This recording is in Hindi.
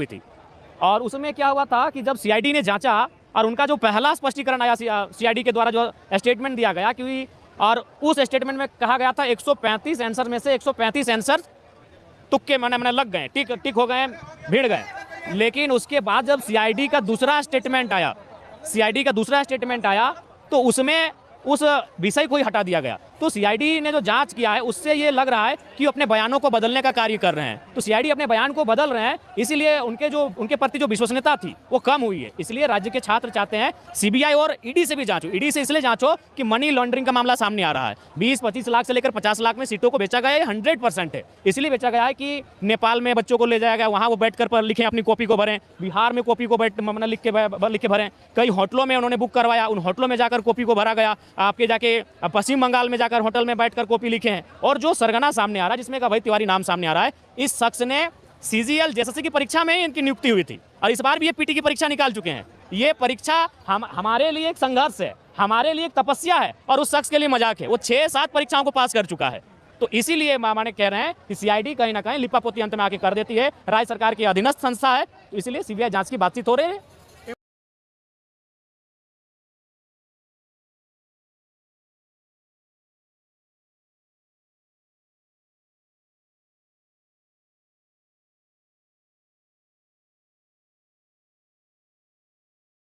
हुई थी। और उसमें क्या हुआ था कि जब सीआईडी ने जांचा और उनका जो पहला स्पष्टीकरण आया सीआईडी के द्वारा जो स्टेटमेंट दिया गया कि और उस स्टेटमेंट में कहा गया था 135 आंसर में से 135 आंसर तुक्के मैंने लग गए, टिक टिक हो गए, भिड़ गए। लेकिन उसके बाद जब सीआईडी का दूसरा स्टेटमेंट आया तो उसमें उस विषय को ही हटा दिया गया। तो सीआईडी ने जो जांच किया है उससे ये लग रहा है कि अपने बयानों को बदलने का कार्य कर रहे हैं। तो सीआईडी अपने बयान को बदल रहे हैं, इसीलिए उनके प्रति जो विश्वसनीयता थी वो कम हुई है। इसलिए राज्य के छात्र चाहते हैं सीबीआई और ईडी से भी जांचो। ईडी से इसलिए जांचो कि मनी लॉन्ड्रिंग का मामला सामने आ रहा है। 20-25 लाख से लेकर 50 लाख में सीटों को बेचा गया है, 100% है। इसलिए बेचा गया है कि नेपाल में बच्चों को ले जाया गया, वहाँ वो बैठ कर लिखें, अपनी कॉपी को भरें। बिहार में कॉपी को लिख के भरें। कई होटलों में उन्होंने बुक करवाया, उन होटलों में जाकर कॉपी को भरा गया। आपके जाके पश्चिम बंगाल में जाकर होटल में बैठकर कॉपी लिखे हैं। और जो सरगना सामने आ रहा है, जिसमें का अभय तिवारी नाम सामने आ रहा है, इस शख्स ने सीजीएल जेएसएससी की परीक्षा में इनकी नियुक्ति हुई थी और इस बार भी ये पीटी की परीक्षा निकाल चुके हैं। ये परीक्षा हमारे लिए एक संघर्ष है, हमारे लिए एक तपस्या है और उस शख्स के लिए मजाक है। वो 6-7 परीक्षाओं को पास कर चुका है। तो इसीलिए माने कह रहे हैं कि सीआईडी कहीं ना कहीं लिपापोती अंत में आके कर देती है। राज्य सरकार की अधीनस्थ संस्था है, तो इसलिए सीबीआई जांच की बातचीत हो रही है।